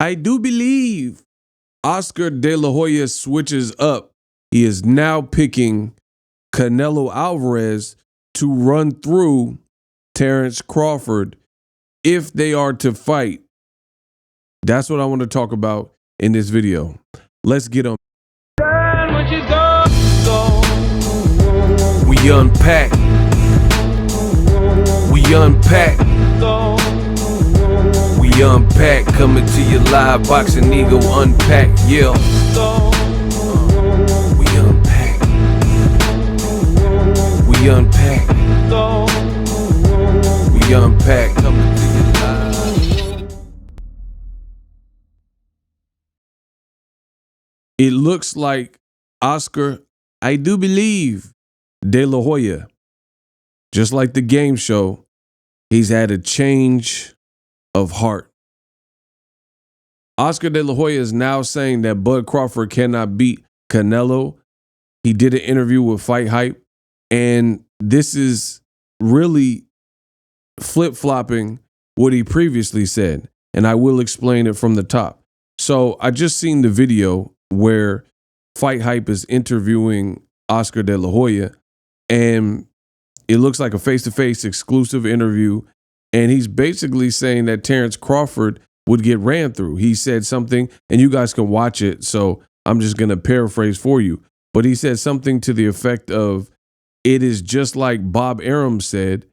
I do believe Oscar De La Hoya switches up. He is now picking Canelo Alvarez to run through Terence Crawford if they are to fight. That's what I want to talk about in this video. Let's get on. We unpack. We unpack. We unpack. Coming to you live. Boxingego unpack. Yeah. We unpack. We unpack. We unpack. Coming to you live. It looks like Oscar, I do believe, De La Hoya, just like the game show, he's had a change of heart. Oscar De La Hoya is now saying that Bud Crawford cannot beat Canelo. He did an interview with Fight Hype, and this is really flip-flopping what he previously said, and I will explain it from the top. So I just seen the video where Fight Hype is interviewing Oscar De La Hoya, and it looks like a face-to-face exclusive interview, and he's basically saying that Terence Crawford would get ran through. He said something, and you guys can watch it, so I'm just going to paraphrase for you. But he said something to the effect of, it is just like Bob Arum said.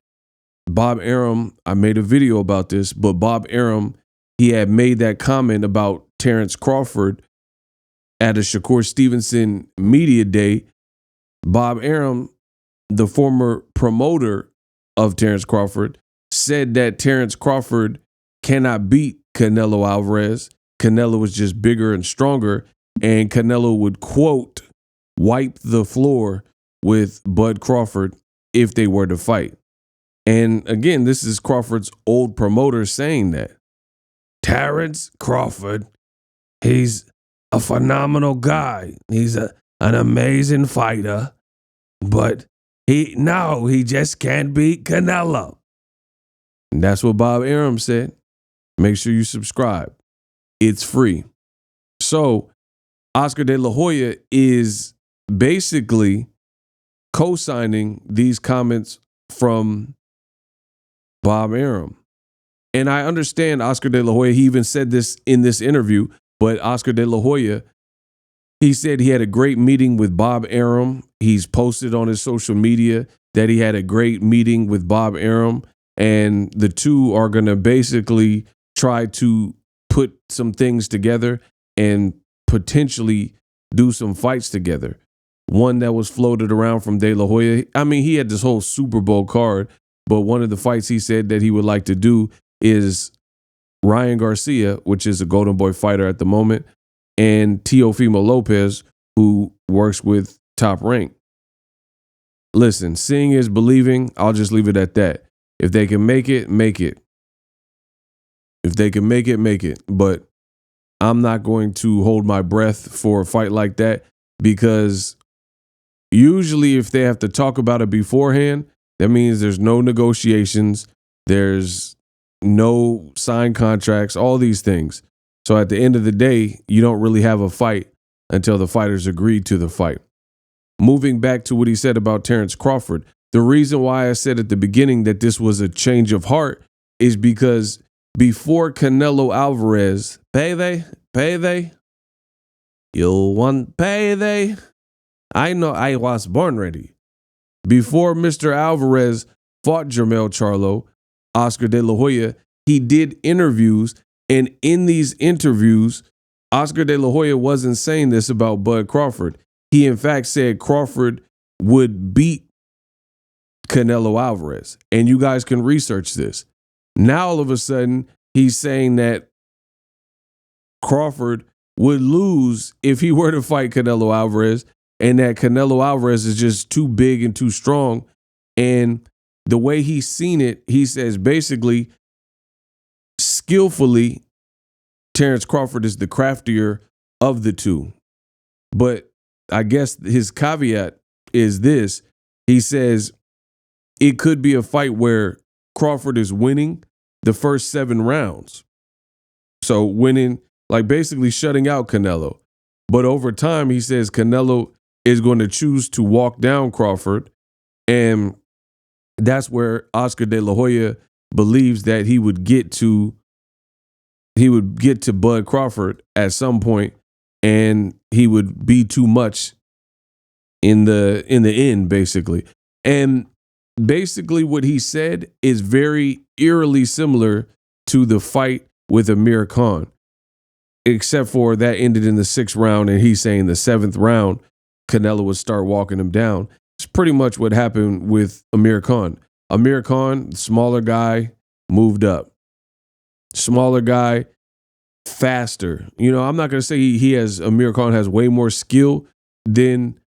Bob Arum, I made a video about this, but Bob Arum, he had made that comment about Terence Crawford at a Shakur Stevenson media day. Bob Arum, the former promoter of Terence Crawford, said that Terence Crawford cannot beat Canelo Alvarez. Canelo was just bigger and stronger, and Canelo would, quote, wipe the floor with Bud Crawford if they were to fight. And again, this is Crawford's old promoter saying that. Terence Crawford, he's a phenomenal guy. He's an amazing fighter, but he just can't beat Canelo. And that's what Bob Arum said. Make sure you subscribe. It's free. So Oscar De La Hoya is basically co-signing these comments from Bob Arum. And I understand Oscar De La Hoya, he even said this in this interview, but Oscar De La Hoya, he said he had a great meeting with Bob Arum. He's posted on his social media that he had a great meeting with Bob Arum, and the two are going to basically try to put some things together and potentially do some fights together. One that was floated around from De La Hoya, I mean, he had this whole Super Bowl card, but one of the fights he said that he would like to do is Ryan Garcia, which is a Golden Boy fighter at the moment, and Teofimo Lopez, who works with Top Rank. Listen, seeing is believing. I'll just leave it at that. If they can make it, make it. If they can make it, make it. But I'm not going to hold my breath for a fight like that, because usually if they have to talk about it beforehand, that means there's no negotiations, there's no signed contracts, all these things. So at the end of the day, you don't really have a fight until the fighters agree to the fight. Moving back to what he said about Terence Crawford, the reason why I said at the beginning that this was a change of heart is because before Canelo Alvarez, payday, you want payday? I know I was born ready. Before Mr. Alvarez fought Jermell Charlo, Oscar De La Hoya, he did interviews, and in these interviews, Oscar De La Hoya wasn't saying this about Bud Crawford. He in fact said Crawford would beat Canelo Alvarez, and you guys can research this. Now all of a sudden, he's saying that Crawford would lose if he were to fight Canelo Alvarez, and that Canelo Alvarez is just too big and too strong. And the way he's seen it, he says basically, skillfully, Terence Crawford is the craftier of the two. But I guess his caveat is this. He says it could be a fight where Crawford is winning the first 7 rounds. So winning like basically shutting out Canelo. But over time, he says Canelo is going to choose to walk down Crawford. And that's where Oscar de la Hoya believes that he would get to Bud Crawford at some point, and he would be too much in the end, basically. And basically what he said is very eerily similar to the fight with Amir Khan, except for that ended in the 6th round, and he's saying the 7th round, Canelo would start walking him down. It's pretty much what happened with Amir Khan. Amir Khan, smaller guy, moved up. Smaller guy, faster. You know, I'm not going to say Amir Khan has way more skill than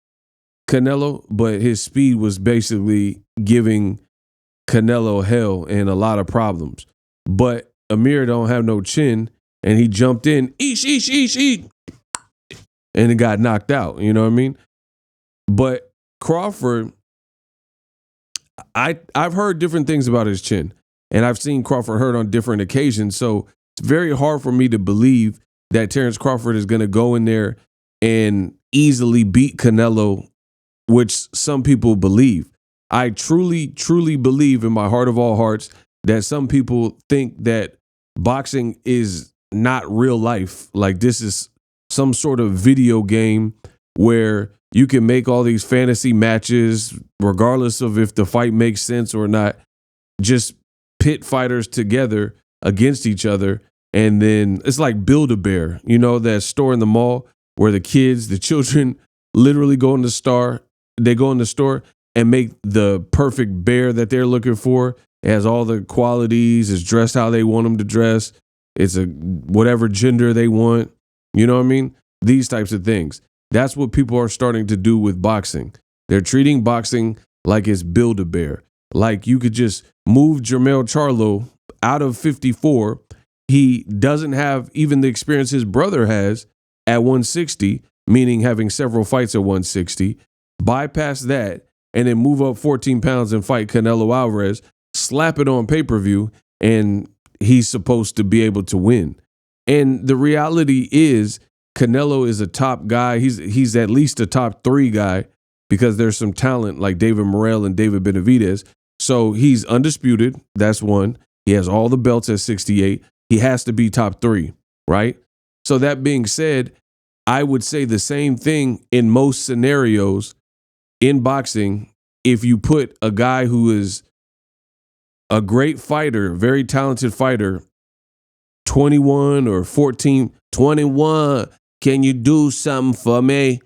Canelo, but his speed was basically giving Canelo hell and a lot of problems. But Amir don't have no chin, and he jumped in, eesh, and it got knocked out. You know what I mean? But Crawford, I've heard different things about his chin, and I've seen Crawford hurt on different occasions. So it's very hard for me to believe that Terence Crawford is going to go in there and easily beat Canelo, which some people believe. I truly, truly believe in my heart of all hearts that some people think that boxing is not real life. Like this is some sort of video game where you can make all these fantasy matches, regardless of if the fight makes sense or not, just pit fighters together against each other. And then it's like Build-A-Bear, you know, that store in the mall where the children literally go in the store and make the perfect bear that they're looking for. It has all the qualities, it's dressed how they want them to dress. It's a whatever gender they want. You know what I mean? These types of things. That's what people are starting to do with boxing. They're treating boxing like it's Build-A-Bear. Like you could just move Jermell Charlo out of 54. He doesn't have even the experience his brother has at 160, meaning having several fights at 160. Bypass that and then move up 14 pounds and fight Canelo Alvarez, slap it on pay-per-view, and he's supposed to be able to win. And the reality is Canelo is a top guy. He's at least a top 3 guy because there's some talent like David Morrell and David Benavidez. So he's undisputed. That's one. He has all the belts at 68. He has to be top 3, right? So that being said, I would say the same thing in most scenarios in boxing. If you put a guy who is a great fighter, very talented fighter, 21 or 14, 21, can you do something for me?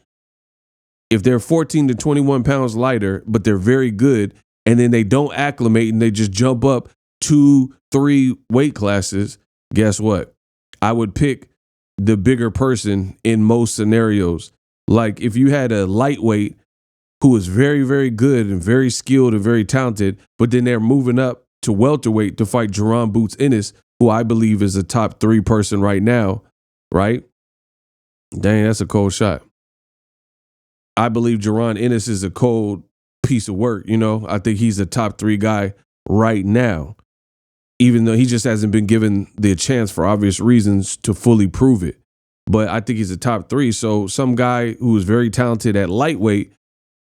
If they're 14 to 21 pounds lighter, but they're very good, and then they don't acclimate and they just jump up 2-3 weight classes, guess what? I would pick the bigger person in most scenarios. Like if you had a lightweight who is very, very good and very skilled and very talented, but then they're moving up to welterweight to fight Jaron Boots Ennis, who I believe is a top 3 person right now, right? Dang, that's a cold shot. I believe Jaron Ennis is a cold piece of work, you know? I think he's a top 3 guy right now, even though he just hasn't been given the chance for obvious reasons to fully prove it. But I think he's a top 3. So some guy who is very talented at lightweight,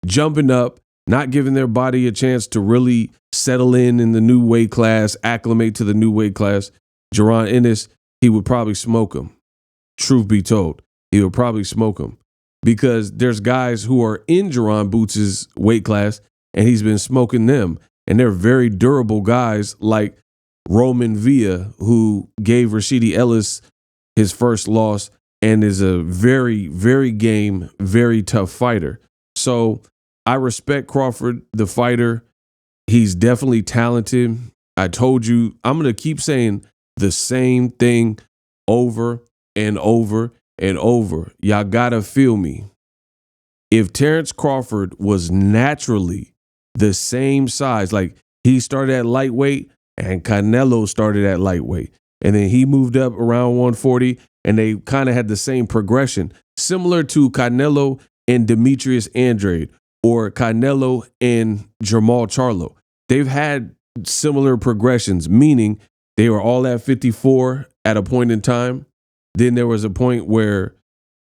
jumping up, not giving their body a chance to really settle in the new weight class, acclimate to the new weight class. Jaron Ennis, he would probably smoke him. Truth be told, he would probably smoke him because there's guys who are in Jaron Boots' weight class and he's been smoking them. And they're very durable guys like Roman Villa, who gave Rashidi Ellis his first loss and is a very, very game, very tough fighter. So I respect Crawford, the fighter. He's definitely talented. I told you, I'm going to keep saying the same thing over and over and over. Y'all got to feel me. If Terence Crawford was naturally the same size, like he started at lightweight and Canelo started at lightweight, and then he moved up around 140, and they kind of had the same progression, similar to Canelo and Demetrius Andrade, or Canelo and Jermall Charlo. They've had similar progressions, meaning they were all at 54 at a point in time. Then there was a point where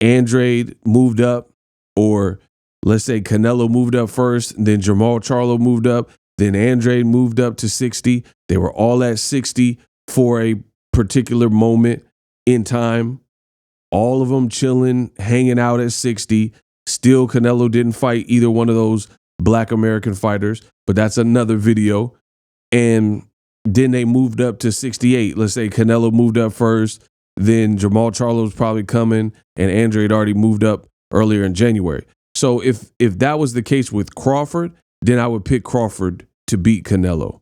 Andrade moved up, or let's say Canelo moved up first, then Jermall Charlo moved up, then Andrade moved up to 60. They were all at 60 for a particular moment in time. All of them chilling, hanging out at 60. Still, Canelo didn't fight either one of those Black American fighters, but that's another video. And then they moved up to 68. Let's say Canelo moved up first, then Jermall Charlo was probably coming, and Andrade already moved up earlier in January. So if that was the case with Crawford, then I would pick Crawford to beat Canelo.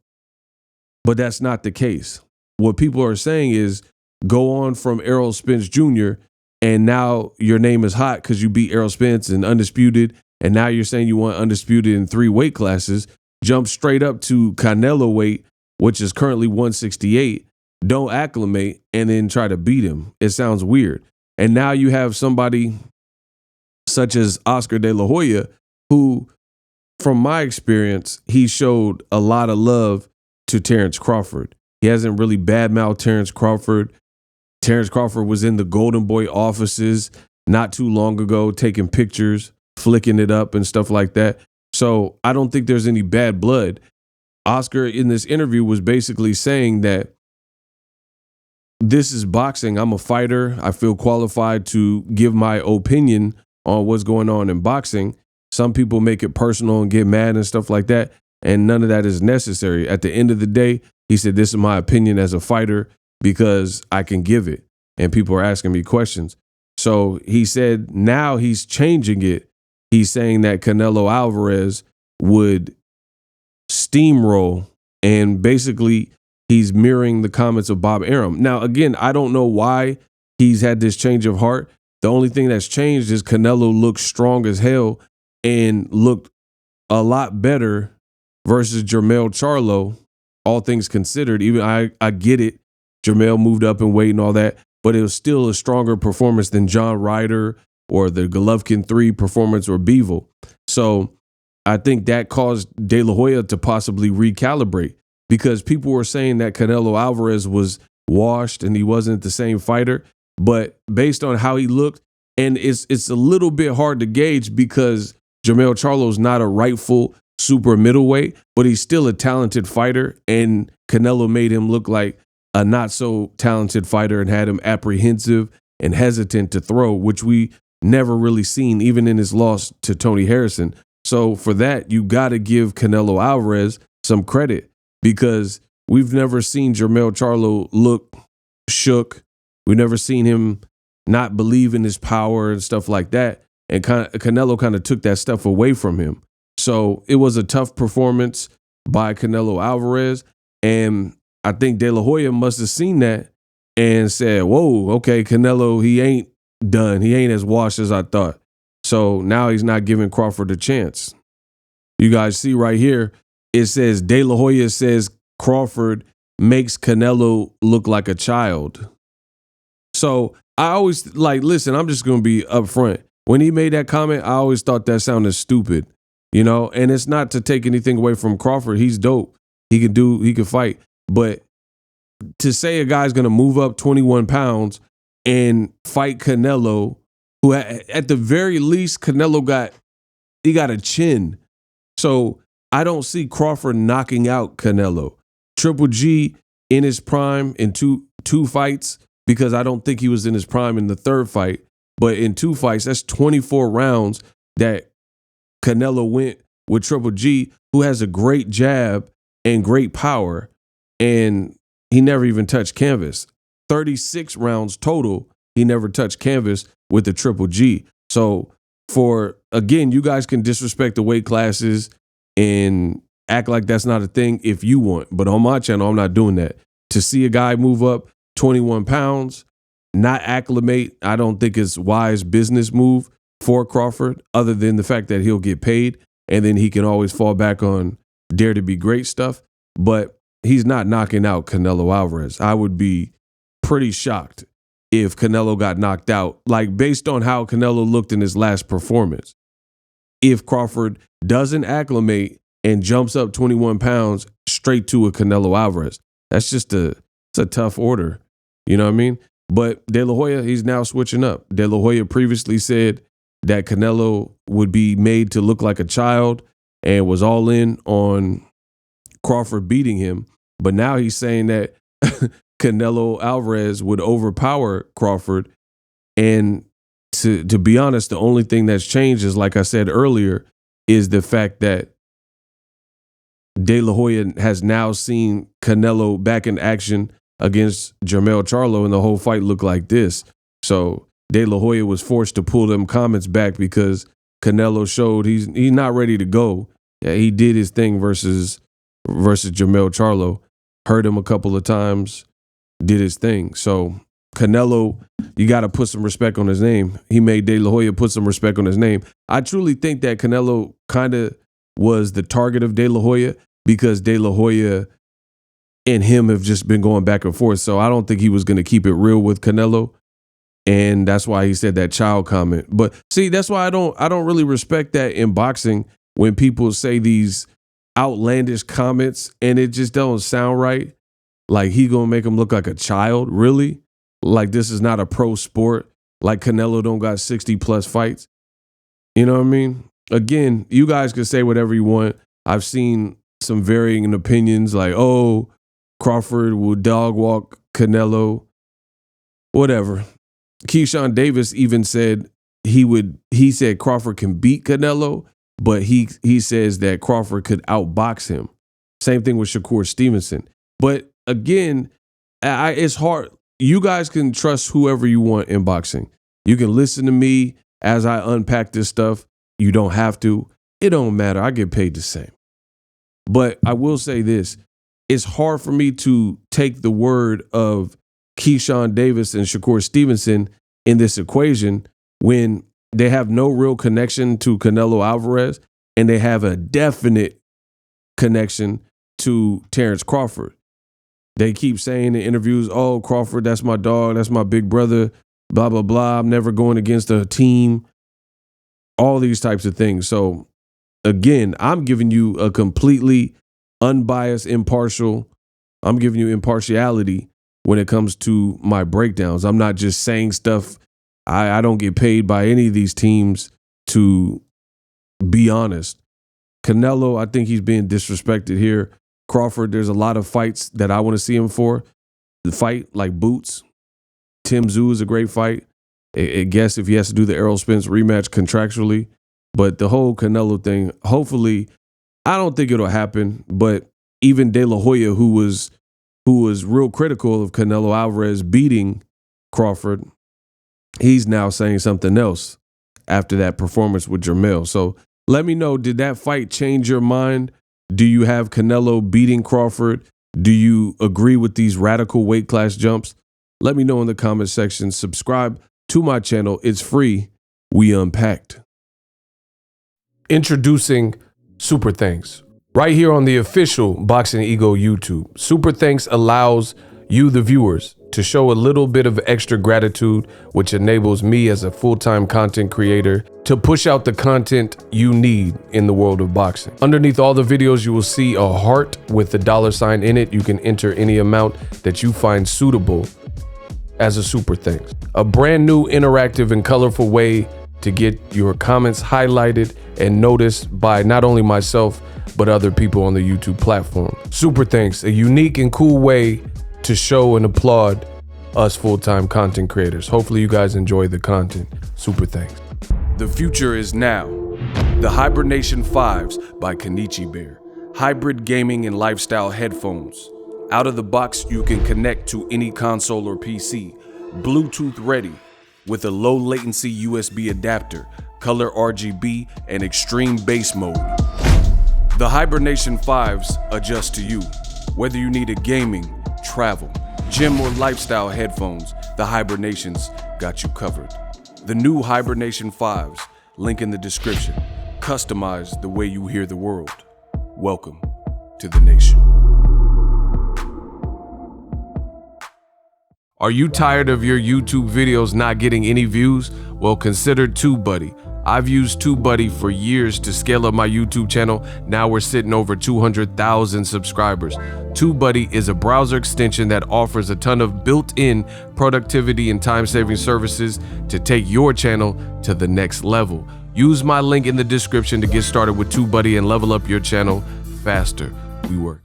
But that's not the case. What people are saying is go on from Errol Spence Jr., and now your name is hot because you beat Errol Spence and undisputed, and now you're saying you want undisputed in 3 weight classes. Jump straight up to Canelo weight, which is currently 168. Don't acclimate and then try to beat him. It sounds weird. And now you have somebody such as Oscar De La Hoya, who, from my experience, he showed a lot of love to Terence Crawford. He hasn't really badmouthed Terence Crawford. Terence Crawford was in the Golden Boy offices not too long ago, taking pictures, flicking it up and stuff like that. So I don't think there's any bad blood. Oscar in this interview was basically saying that this is boxing. I'm a fighter. I feel qualified to give my opinion on what's going on in boxing. Some people make it personal and get mad and stuff like that, and none of that is necessary. At the end of the day, he said, this is my opinion as a fighter because I can give it, and people are asking me questions. So he said now he's changing it. He's saying that Canelo Alvarez would steamroll, and basically he's mirroring the comments of Bob Arum. Now, again, I don't know why he's had this change of heart. The only thing that's changed is Canelo looked strong as hell and looked a lot better versus Jermall Charlo, all things considered. Even I get it. Jermall moved up in weight and all that, but it was still a stronger performance than John Ryder or the Golovkin 3 performance or Bivol. So I think that caused De La Hoya to possibly recalibrate, because people were saying that Canelo Alvarez was washed and he wasn't the same fighter. But based on how he looked, and it's a little bit hard to gauge because Jermall Charlo's not a rightful super middleweight, but he's still a talented fighter, and Canelo made him look like a not so talented fighter and had him apprehensive and hesitant to throw, which we never really seen even in his loss to Tony Harrison. So for that, you got to give Canelo Alvarez some credit, because we've never seen Jermall Charlo look shook. We've never seen him not believe in his power and stuff like that. And Canelo kind of took that stuff away from him. So it was a tough performance by Canelo Alvarez. And I think De La Hoya must have seen that and said, whoa, okay, Canelo, he ain't done. He ain't as washed as I thought. So now he's not giving Crawford a chance. You guys see right here, it says De La Hoya says Crawford makes Canelo look like a child. So I always listen, I'm just going to be upfront. When he made that comment, I always thought that sounded stupid, you know, and it's not to take anything away from Crawford. He's dope. He can fight. But to say a guy's going to move up 21 pounds and fight Canelo, who at the very least, Canelo got a chin. So I don't see Crawford knocking out Canelo. Triple G in his prime in two fights, because I don't think he was in his prime in the third fight. But in 2 fights, that's 24 rounds that Canelo went with Triple G, who has a great jab and great power, and he never even touched canvas. 36 rounds total, he never touched canvas with the Triple G. So again, you guys can disrespect the weight classes and act like that's not a thing if you want. But on my channel, I'm not doing that. To see a guy move up 21 pounds, not acclimate, I don't think it's wise business move for Crawford, other than the fact that he'll get paid and then he can always fall back on Dare to Be Great stuff. But he's not knocking out Canelo Alvarez. I would be pretty shocked if Canelo got knocked out, based on how Canelo looked in his last performance. If Crawford doesn't acclimate and jumps up 21 pounds straight to a Canelo Alvarez, it's a tough order. You know what I mean? But De La Hoya, he's now switching up. De La Hoya previously said that Canelo would be made to look like a child and was all in on Crawford beating him. But now he's saying that Canelo Alvarez would overpower Crawford. And to be honest, the only thing that's changed is, like I said earlier, is the fact that De La Hoya has now seen Canelo back in action against Jermell Charlo, and the whole fight looked like this. So De La Hoya was forced to pull them comments back because Canelo showed he's not ready to go. Yeah, he did his thing versus Jermell Charlo, hurt him a couple of times, did his thing. So Canelo, you got to put some respect on his name. He made De La Hoya put some respect on his name. I truly think that Canelo kind of was the target of De La Hoya because De La Hoya and him have just been going back and forth. So I don't think he was going to keep it real with Canelo. And that's why he said that child comment. But see, that's why I don't really respect that in boxing when people say these outlandish comments and it just don't sound right. Like he going to make him look like a child. Really? Like this is not a pro sport. Like Canelo don't got 60 plus fights. You know what I mean? Again, you guys can say whatever you want. I've seen some varying opinions like, oh, Crawford will dog walk Canelo, whatever. Keyshawn Davis even said he said Crawford can beat Canelo, but he says that Crawford could outbox him. Same thing with Shakur Stevenson. But again, it's hard. You guys can trust whoever you want in boxing. You can listen to me as I unpack this stuff. You don't have to. It don't matter. I get paid the same. But I will say this. It's hard for me to take the word of Keyshawn Davis and Shakur Stevenson in this equation when they have no real connection to Canelo Alvarez and they have a definite connection to Terence Crawford. They keep saying in interviews, oh, Crawford, that's my dog, that's my big brother, blah, blah, blah. I'm never going against a team. All these types of things. So again, I'm giving you a completely unbiased, impartial. I'm giving you impartiality when it comes to my breakdowns. I'm not just saying stuff. I don't get paid by any of these teams to be honest. Canelo, I think he's being disrespected here. Crawford, there's a lot of fights that I want to see him for. The fight like Boots. Tim Tszyu is a great fight. I guess if he has to do the Errol Spence rematch contractually. But the whole Canelo thing, hopefully, I don't think it'll happen. But even De La Hoya, who was real critical of Canelo Alvarez beating Crawford, he's now saying something else after that performance with Jermell. So let me know, did that fight change your mind? Do you have Canelo beating Crawford? Do you agree with these radical weight class jumps? Let me know in the comment section. Subscribe to my channel. It's free. We Unpacked. Introducing Super Thanks. Right here on the official Boxingego YouTube. Super Thanks allows you, the viewers, to show a little bit of extra gratitude, which enables me as a full-time content creator to push out the content you need in the world of boxing. Underneath all the videos, you will see a heart with the $sign in it. You can enter any amount that you find suitable as a Super Thanks. A brand new, interactive, and colorful way to get your comments highlighted and noticed by not only myself, but other people on the YouTube platform. Super Thanks, a unique and cool way to show and applaud us full-time content creators. Hopefully you guys enjoy the content. Super Thanks. The future is now. The Hibernation 5s by Kenichi Bear. Hybrid gaming and lifestyle headphones. Out of the box, you can connect to any console or PC. Bluetooth ready with a low latency USB adapter, color RGB, and extreme bass mode. The Hibernation 5s adjust to you. Whether you need a gaming, travel, gym, or lifestyle headphones, the Hibernations got you covered. The new Hibernation 5s, link in the description. Customize the way you hear the world. Welcome to the nation. Are you tired of your YouTube videos not getting any views? Well, consider TubeBuddy. I've used TubeBuddy for years to scale up my YouTube channel. Now we're sitting over 200,000 subscribers. TubeBuddy is a browser extension that offers a ton of built-in productivity and time-saving services to take your channel to the next level. Use my link in the description to get started with TubeBuddy and level up your channel faster. We work.